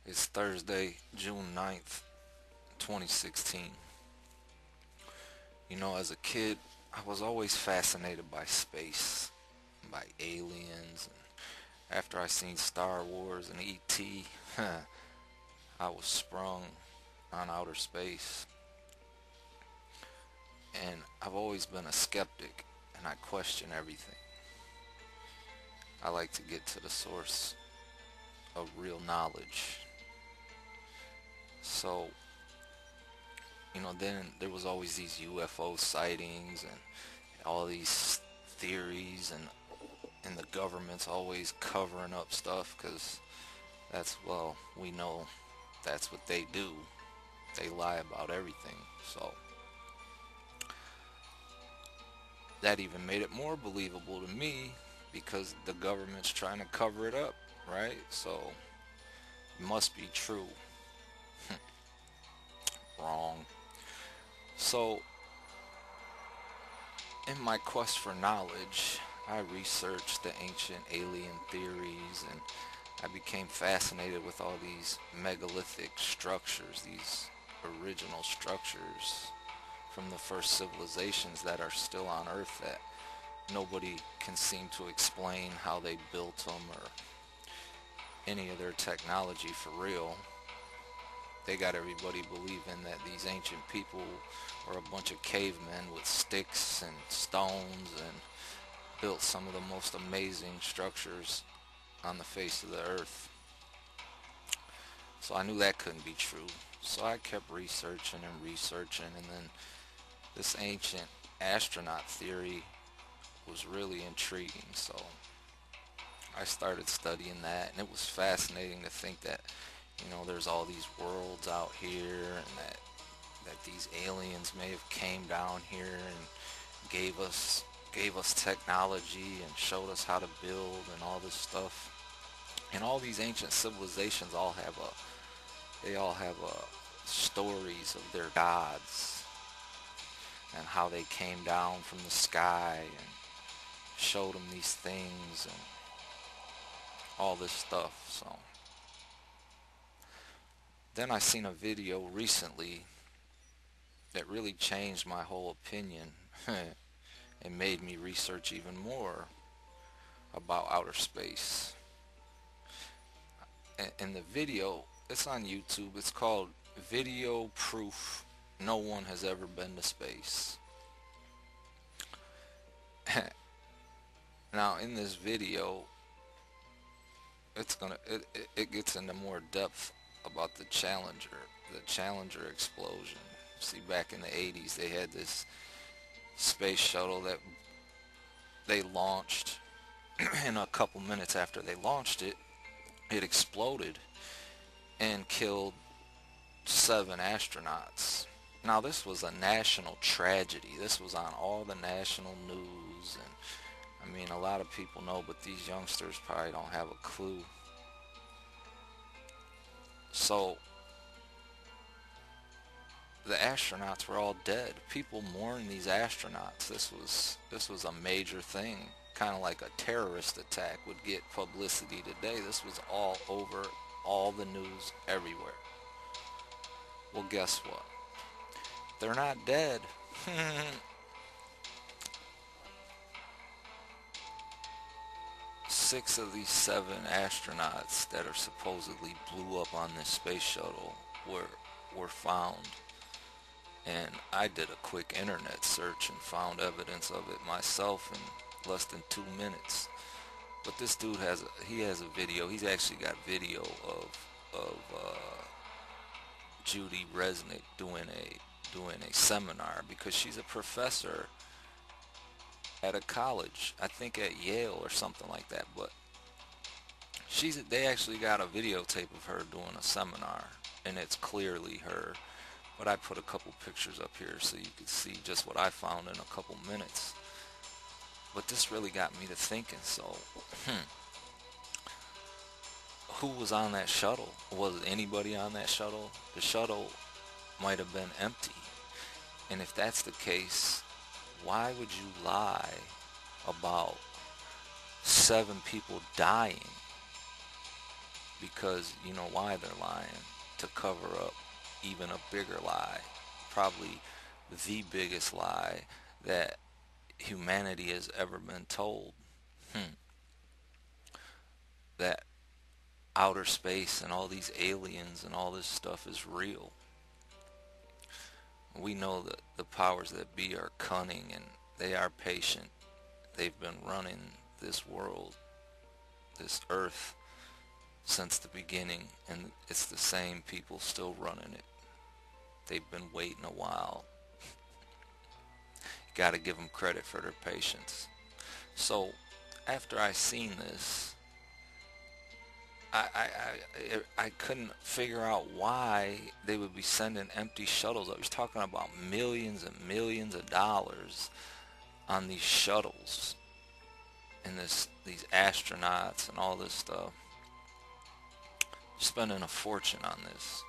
It's Thursday, June 9th, 2016. As a kid, I was always fascinated by space, by aliens. And after I seen Star Wars and E.T., I was sprung on outer space. And I've always been a skeptic, and I question everything. I like to get to the source of real knowledge. So, then there was always these UFO sightings and all these theories, and the government's always covering up stuff because we know that's what they do. They lie about everything. So that even made it more believable to me because the government's trying to cover it up, right? So it must be true. Wrong. So in my quest for knowledge, I researched the ancient alien theories, and I became fascinated with all these megalithic structures, these original structures from the first civilizations that are still on Earth that nobody can seem to explain how they built them or any of their technology for real. They got everybody believing that these ancient people were a bunch of cavemen with sticks and stones and built some of the most amazing structures on the face of the earth. So I knew that couldn't be true. So I kept researching and researching, and then this ancient astronaut theory was really intriguing. So I started studying that, and it was fascinating to think that there's all these worlds out here, and that these aliens may have came down here and gave us technology and showed us how to build and all this stuff. And all these ancient civilizations all have stories of their gods and how they came down from the sky and showed them these things and all this stuff. So then I seen a video recently that really changed my whole opinion and made me research even more about outer space. And the video, it's on YouTube. It's called Video Proof No One Has Ever Been to Space. Now in this video, it gets into more depth about the Challenger explosion. See, back in the 80s, they had this space shuttle that they launched, and a couple minutes after they launched it, it exploded and killed 7 astronauts. Now, this was a national tragedy. This was on all the national news, and I mean, a lot of people know, but these youngsters probably don't have a clue. So the astronauts were all dead. People mourned these astronauts. This was a major thing, kind of like a terrorist attack would get publicity today. This was all over all the news everywhere. Well, guess what? They're not dead. 6 of these 7 astronauts that are supposedly blew up on this space shuttle were found. And I did a quick internet search and found evidence of it myself in less than 2 minutes. But this dude has a video. He's actually got video of Judy Resnick doing a seminar because she's a professor at a college, I think at Yale or something like that. But they actually got a videotape of her doing a seminar, and it's clearly her. But I put a couple pictures up here so you could see just what I found in a couple minutes. But this really got me to thinking. So, who was on that shuttle? Was anybody on that shuttle? The shuttle might have been empty. And if that's the case, why would you lie about 7 people dying because you know why they're lying? To cover up even a bigger lie, probably the biggest lie that humanity has ever been told. Hmm. That outer space and all these aliens and all this stuff is real. We know that the powers that be are cunning and they are patient. They've been running this world, this earth, since the beginning, and it's the same people still running it. They've been waiting a while. You got to give them credit for their patience. So, after I seen this, I couldn't figure out why they would be sending empty shuttles. I was talking about millions and millions of dollars on these shuttles and these astronauts and all this stuff, spending a fortune on this.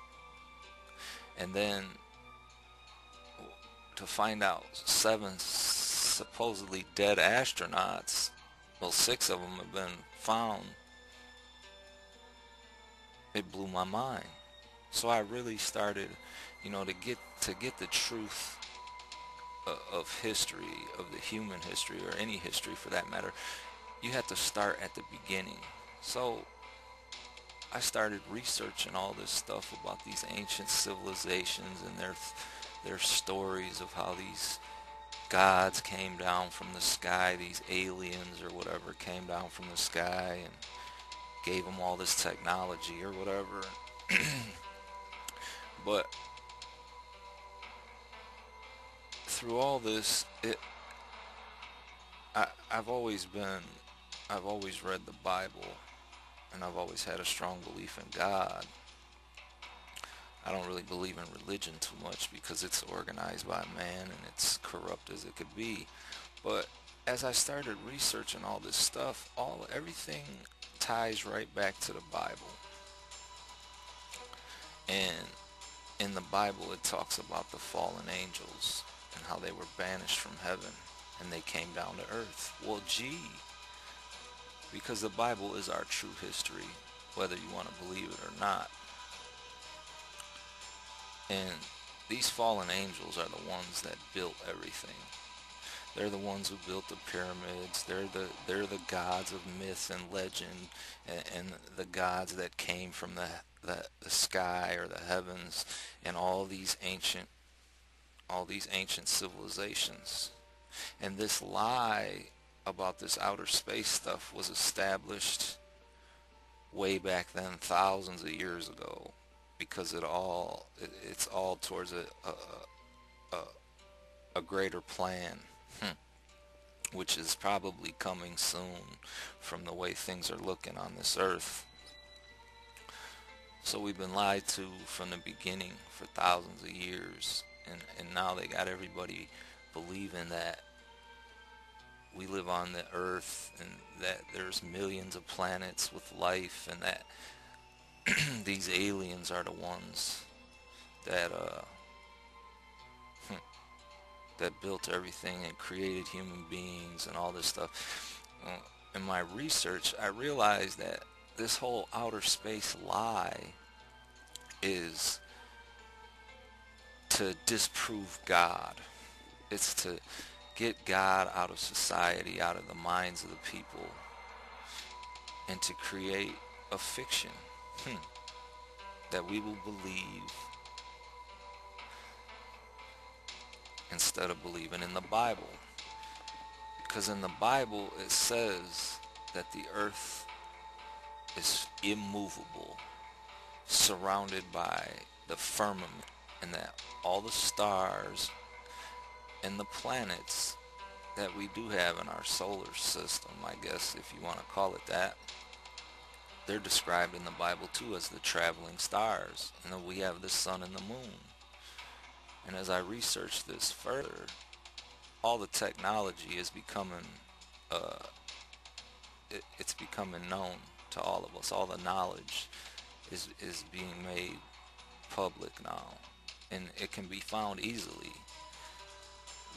And then to find out seven supposedly dead astronauts, well, six of them have been found, it blew my mind. So I really started, to get the truth of history, of the human history, or any history for that matter, you have to start at the beginning. So I started researching all this stuff about these ancient civilizations and their stories of how these gods came down from the sky, these aliens or whatever came down from the sky and gave them all this technology or whatever. But through all this, I've always read the Bible, and I've always had a strong belief in God. I don't really believe in religion too much because it's organized by man and it's corrupt as it could be. But as I started researching all this stuff, everything ties right back to the Bible. And in the Bible it talks about the fallen angels and how they were banished from heaven and they came down to earth. Well, gee, because the Bible is our true history, whether you want to believe it or not. And these fallen angels are the ones that built everything. They're the ones who built the pyramids. They're the gods of myth and legend, and the gods that came from the sky or the heavens, and all these ancient civilizations. And this lie about this outer space stuff was established way back then, thousands of years ago, because it's all towards a greater plan, which is probably coming soon from the way things are looking on this earth. So we've been lied to from the beginning for thousands of years, and now they got everybody believing that we live on the earth and that there's millions of planets with life, and that these aliens are the ones that that built everything and created human beings and all this stuff. In my research, I realized that this whole outer space lie is to disprove God. It's to get God out of society, out of the minds of the people, and to create a fiction that we will believe instead of believing in the Bible. Because in the Bible it says that the earth is immovable, surrounded by the firmament, and that all the stars and the planets that we do have in our solar system, I guess if you want to call it that, they're described in the Bible too as the traveling stars. And then we have the sun and the moon. And as I research this further, all the technology is becoming, it's becoming known to all of us. All the knowledge is being made public now, and it can be found easily.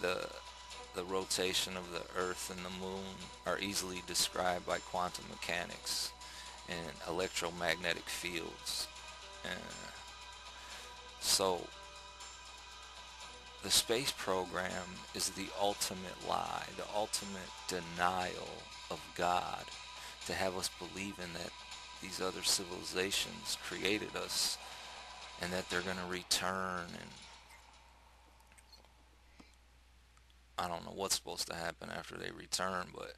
The rotation of the Earth and the Moon are easily described by quantum mechanics, and electromagnetic fields. And so the space program is the ultimate lie, the ultimate denial of God, to have us believing that these other civilizations created us and that they're going to return. And I don't know what's supposed to happen after they return, but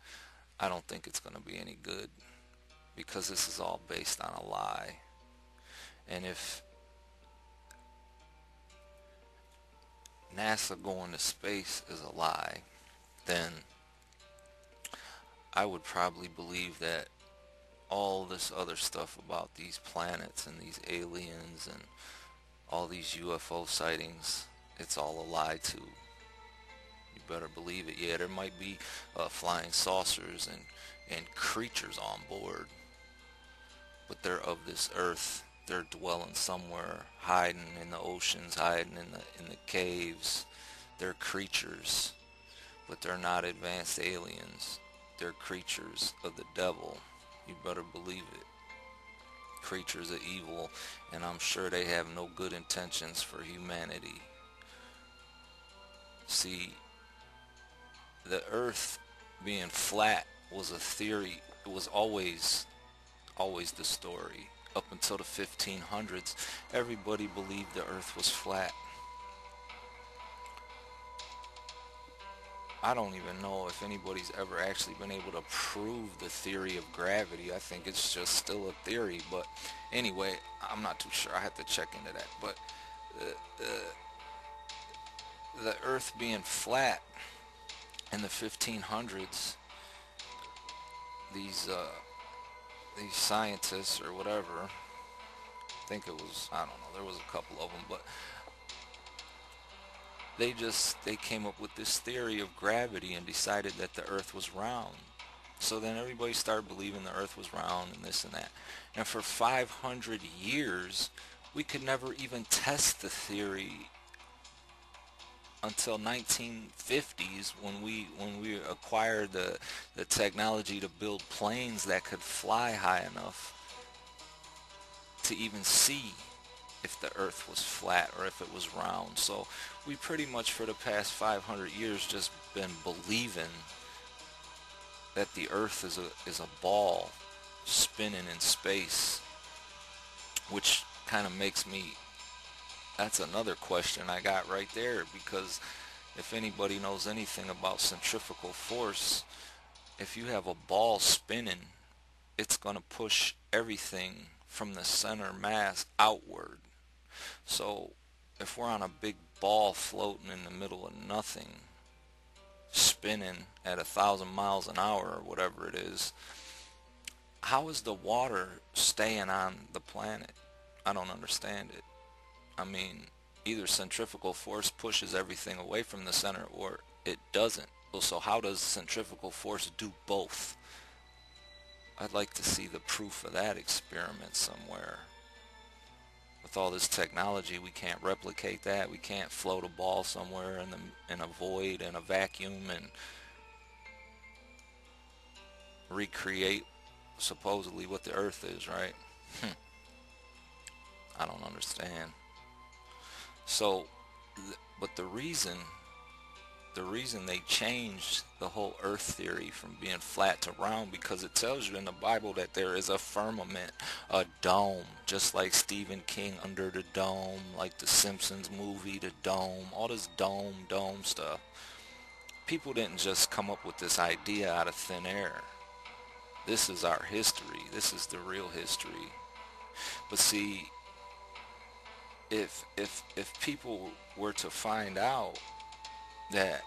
I don't think it's going to be any good, because this is all based on a lie. And if NASA going to space is a lie, then I would probably believe that all this other stuff about these planets and these aliens and all these UFO sightings, it's all a lie too. You better believe it. Yeah, there might be flying saucers and creatures on board, but they're of this earth. They're dwelling somewhere, hiding in the oceans, hiding in the caves. They're creatures, but they're not advanced aliens. They're creatures of the devil. You better believe it. Creatures of evil, and I'm sure they have no good intentions for humanity. See, the earth being flat was a theory. It was always the story. Up until the 1500s, everybody believed the earth was flat. I don't even know if anybody's ever actually been able to prove the theory of gravity. I think it's just still a theory, but anyway, I'm not too sure. I have to check into that. But the earth being flat in the 1500s, these these scientists or whatever, I think it was, I don't know, there was a couple of them, but they came up with this theory of gravity and decided that the earth was round. So then everybody started believing the earth was round and this and that. And for 500 years, we could never even test the theory until 1950s, when we acquired the technology to build planes that could fly high enough to even see if the earth was flat or if it was round. So we pretty much for the past 500 years just been believing that the earth is a ball spinning in space, which kind of makes me, that's another question I got right there, because if anybody knows anything about centrifugal force, if you have a ball spinning, it's going to push everything from the center mass outward. So if we're on a big ball floating in the middle of nothing, spinning at 1,000 miles an hour or whatever it is, how is the water staying on the planet? I don't understand it. I mean, either centrifugal force pushes everything away from the center or it doesn't. Well, so how does centrifugal force do both? I'd like to see the proof of that experiment somewhere. With all this technology, we can't replicate that. We can't float a ball somewhere in a void, in a vacuum, and recreate supposedly what the earth is, right? I don't understand. So, but the reason they changed the whole earth theory from being flat to round, because it tells you in the Bible that there is a firmament, a dome, just like Stephen King Under the Dome, like the Simpsons movie, The Dome, all this dome stuff. People didn't just come up with this idea out of thin air. This is our history. This is the real history. But see, if people were to find out that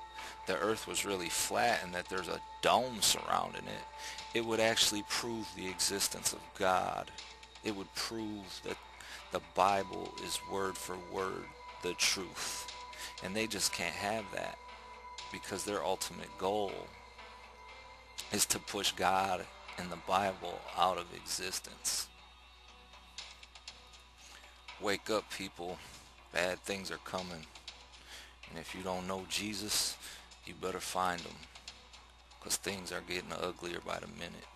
the earth was really flat and that there's a dome surrounding it, it would actually prove the existence of God. It would prove that the Bible is word for word the truth. And they just can't have that, because their ultimate goal is to push God and the Bible out of existence. Wake up, people. Bad things are coming. And if you don't know Jesus, you better find him, because things are getting uglier by the minute.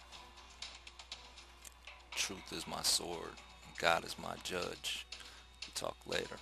truth is my sword. God is my judge. Talk later.